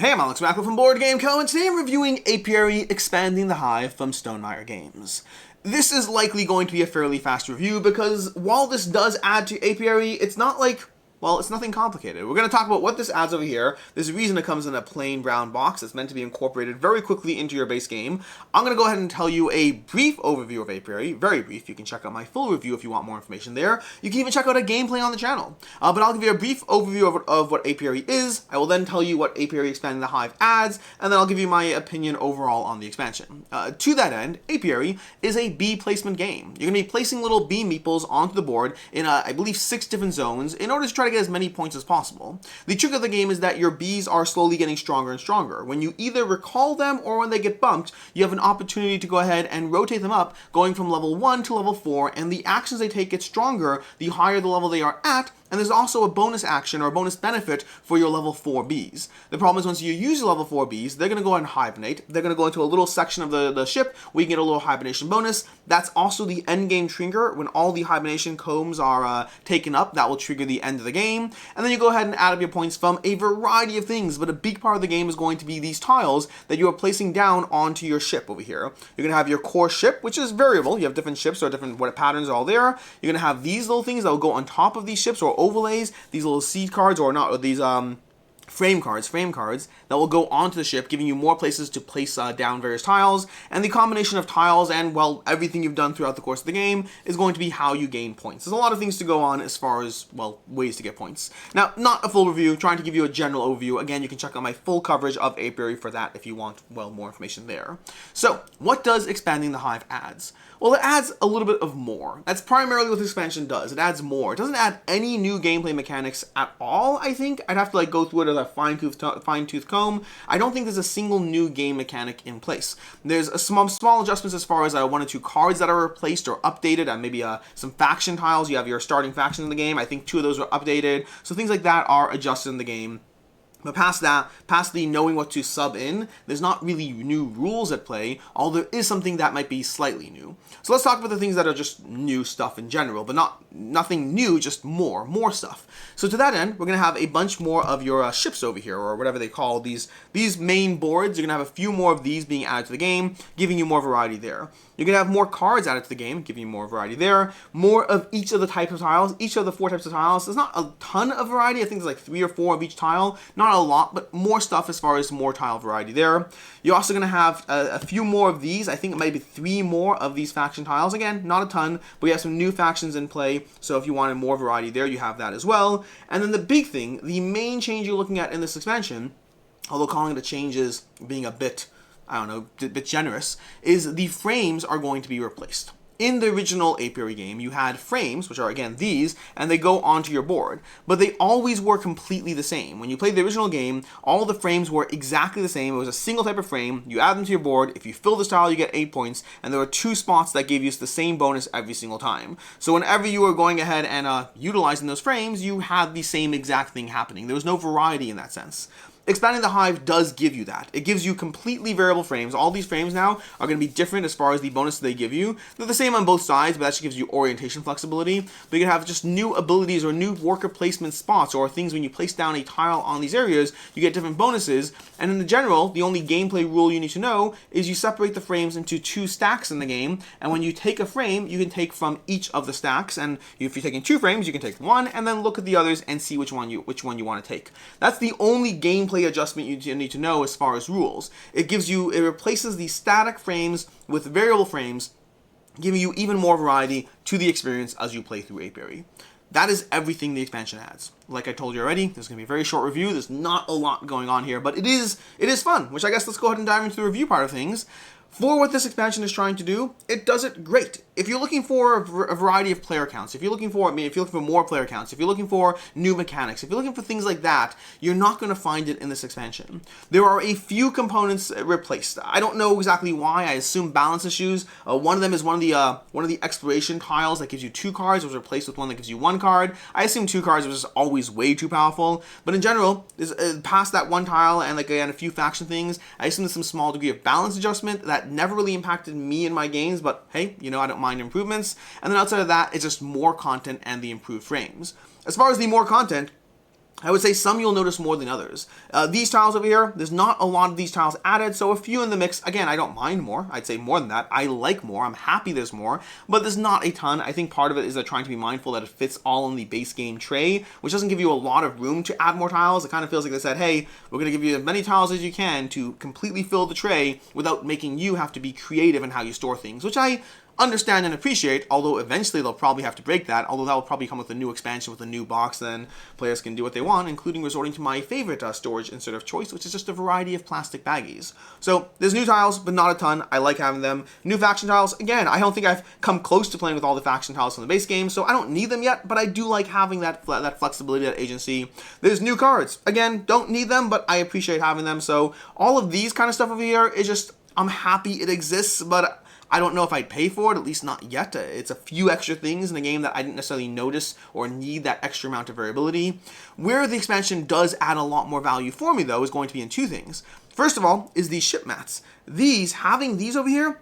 Hey, I'm Alex Macklin from Board Game Co, and today I'm reviewing Apiary Expanding the Hive from Stonemaier Games. This is likely going to be a fairly fast review because while this does add to Apiary, it's not like, well, it's nothing complicated. We're going to talk about what this adds over here. There's a reason it comes in a plain brown box. It's meant to be incorporated very quickly into your base game. I'm going to go ahead and tell you a brief overview of Apiary, very brief. You can check out my full review if you want more information there. You can even check out a gameplay on the channel. But I'll give you a brief overview of what Apiary is. I will then tell you what Apiary Expanding the Hive adds, and then I'll give you my opinion overall on the expansion. To that end, Apiary is a bee placement game. You're going to be placing little bee meeples onto the board in, I believe, 6 different zones in order to try to get as many points as possible. The trick of the game is that your bees are slowly getting stronger and stronger. When you either recall them or when they get bumped, you have an opportunity to go ahead and rotate them up, going from level 1 to level 4, and the actions they take get stronger the higher the level they are at. And there's also a bonus action or a bonus benefit for your level 4 bees. The problem is once you use your level 4 bees, they're going to go ahead and hibernate. They're going to go into a little section of the ship where you get a little hibernation bonus. That's also the end game trigger. When all the hibernation combs are taken up, that will trigger the end of the game. And then you go ahead and add up your points from a variety of things, but a big part of the game is going to be these tiles that you are placing down onto your ship over here. You're going to have your core ship, which is variable. You have different ships or different patterns are all there. You're going to have these little things that will go on top of these ships or overlays, these little seed cards or not, or these frame cards that will go onto the ship, giving you more places to place down various tiles. And the combination of tiles and, well, everything you've done throughout the course of the game is going to be how you gain points. There's a lot of things to go on as far as, well, ways to get points. Now, not a full review, trying to give you a general overview. Again, you can check out my full coverage of Apiary for that if you want, well, more information there. So, what does Expanding the Hive adds? Well, it adds a little bit of more. That's primarily what the expansion does. It adds more. It doesn't add any new gameplay mechanics at all, I think. I'd have to go through it with a fine-tooth comb. I don't think there's a single new game mechanic in place. There's a small adjustments as far as 1 or 2 cards that are replaced or updated, and maybe some faction tiles. You have your starting faction in the game. I think 2 of those are updated. So things like that are adjusted in the game. But past that, past the knowing what to sub in, there's not really new rules at play, although there is something that might be slightly new. So let's talk about the things that are just new stuff in general, but nothing new, just more stuff. So to that end, we're going to have a bunch more of your ships over here, or whatever they call these main boards. You're going to have a few more of these being added to the game, giving you more variety there. You're going to have more cards added to the game, giving you more variety there. More of each of the types of tiles, each of the 4 types of tiles. There's not a ton of variety. I think there's 3 or 4 of each tile. Not a lot, but more stuff as far as more tile variety there. You're also going to have a few more of these. I think it might be 3 more of these faction tiles. Again, not a ton, but you have some new factions in play. So if you wanted more variety there, you have that as well. And then the big thing, the main change you're looking at in this expansion, although calling it a change is being a bit, I don't know, a bit generous, is the frames are going to be replaced. In the original Apiary game, you had frames, which are, again, these, and they go onto your board. But they always were completely the same. When you played the original game, all the frames were exactly the same. It was a single type of frame. You add them to your board. If you fill this tile, you get 8 points. And there were 2 spots that gave you the same bonus every single time. So whenever you were going ahead and utilizing those frames, you had the same exact thing happening. There was no variety in that sense. Expanding the Hive does give you that. It gives you completely variable frames. All these frames now are going to be different as far as the bonus they give you. They're the same on both sides, but that just gives you orientation flexibility. But you can have just new abilities or new worker placement spots or things when you place down a tile on these areas, you get different bonuses. And in the general, the only gameplay rule you need to know is you separate the frames into 2 stacks in the game. And when you take a frame, you can take from each of the stacks. And if you're taking 2 frames, you can take 1 and then look at the others and see which one you want to take. That's the only gameplay adjustment you need to know as far as rules. It replaces the static frames with variable frames, giving you even more variety to the experience as you play through Apiary. That is everything the expansion adds. Like I told you already, there's going to be a very short review. There's not a lot going on here, but it is fun, which I guess let's go ahead and dive into the review part of things. For what this expansion is trying to do, it does it great. If you're looking for a variety of player counts, if you're looking for more player counts, if you're looking for new mechanics, if you're looking for things like that, you're not going to find it in this expansion. There are a few components replaced. I don't know exactly why. I assume balance issues. One of them is one of the exploration tiles that gives you 2 cards was replaced with one that gives you 1 card. I assume 2 cards was just always way too powerful. But in general, past that 1 tile and again a few faction things, I assume there's some small degree of balance adjustment that never really impacted me in my games, but hey, I don't mind improvements. And then outside of that, it's just more content and the improved frames. As far as the more content, I would say some you'll notice more than others. These tiles over here, there's not a lot of these tiles added, so a few in the mix. Again, I don't mind more. I'd say more than that. I like more. I'm happy there's more, but there's not a ton. I think part of it is they're trying to be mindful that it fits all in the base game tray, which doesn't give you a lot of room to add more tiles. It kind of feels like they said, hey, we're going to give you as many tiles as you can to completely fill the tray without making you have to be creative in how you store things, which I understand and appreciate, although eventually they'll probably have to break that, although that will probably come with a new expansion with a new box, then players can do what they want, including resorting to my favorite storage insert of choice, which is just a variety of plastic baggies. So there's new tiles, but not a ton. I like having them. New faction tiles, again, I don't think I've come close to playing with all the faction tiles from the base game, so I don't need them yet, but I do like having that flexibility, that agency. There's new cards. Again, don't need them, but I appreciate having them, so all of these kind of stuff over here is just, I'm happy it exists, but I don't know if I'd pay for it, at least not yet. It's a few extra things in a game that I didn't necessarily notice or need that extra amount of variability. Where the expansion does add a lot more value for me, though, is going to be in two things. First of all, is these ship mats. Having these over here,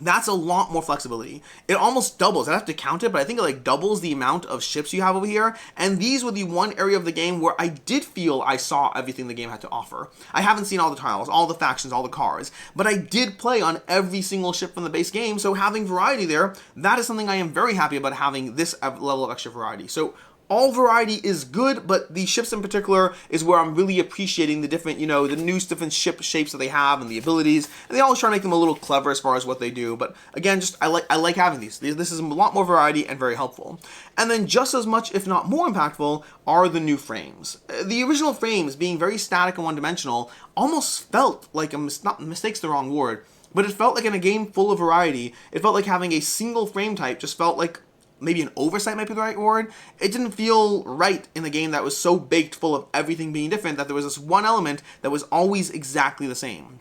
that's a lot more flexibility. It almost doubles. I have to count it, but I think it like doubles the amount of ships you have over here. And these were the one area of the game where I did feel I saw everything the game had to offer. I haven't seen all the tiles, all the factions, all the cars, but I did play on every single ship from the base game. So having variety there, that is something I am very happy about, having this level of extra variety. So all variety is good, but the ships in particular is where I'm really appreciating the different, the new different ship shapes that they have and the abilities. And they always try to make them a little clever as far as what they do. But again, just I like having these. This is a lot more variety and very helpful. And then just as much, if not more impactful, are the new frames. The original frames, being very static and one-dimensional, almost felt like mistake's the wrong word, but it felt like in a game full of variety, it felt like having a single frame type just felt like maybe an oversight might be the right word. It didn't feel right in a game that was so baked full of everything being different that there was this one element that was always exactly the same.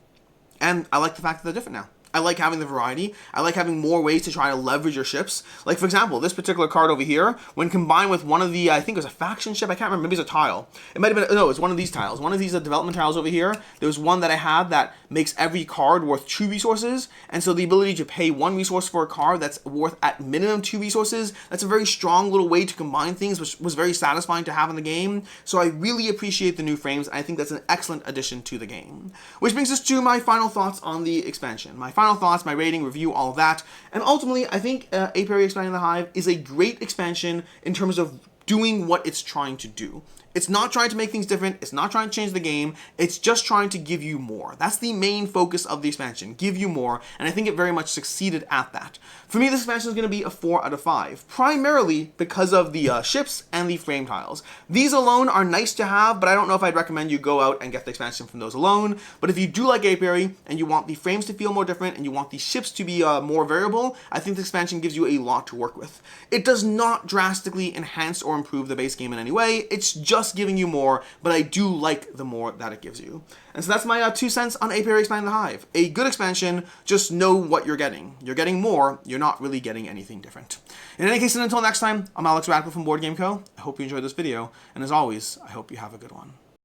And I like the fact that they're different now. I like having the variety. I like having more ways to try to leverage your ships. Like, for example, this particular card over here, when combined with one of the, I think it was a faction ship, I can't remember, maybe it's a tile. It might have been, no, it's one of these tiles. One of these development tiles over here. There was one that I had that makes every card worth 2 resources. And so the ability to pay 1 resource for a card that's worth at minimum 2 resources, that's a very strong little way to combine things, which was very satisfying to have in the game. So I really appreciate the new frames. I think that's an excellent addition to the game. Which brings us to my final thoughts on the expansion. My final thoughts, my rating, review, all of that. And ultimately, I think Apiary Expanding the Hive is a great expansion in terms of doing what it's trying to do. It's not trying to make things different. It's not trying to change the game. It's just trying to give you more. That's the main focus of the expansion, give you more, and I think it very much succeeded at that. For me, this expansion is going to be a 4 out of 5, primarily because of the ships and the frame tiles. These alone are nice to have, but I don't know if I'd recommend you go out and get the expansion from those alone. But if you do like Apiary, and you want the frames to feel more different, and you want the ships to be more variable, I think the expansion gives you a lot to work with. It does not drastically enhance or improve the base game in any way. It's just giving you more, but I do like the more that it gives you. And so that's my 2 cents on Apiary Expanding the Hive. A good expansion, just know what you're getting. You're getting more, you're not really getting anything different. In any case, and until next time, I'm Alex Radcliffe from Board Game Co. I hope you enjoyed this video, and as always, I hope you have a good one.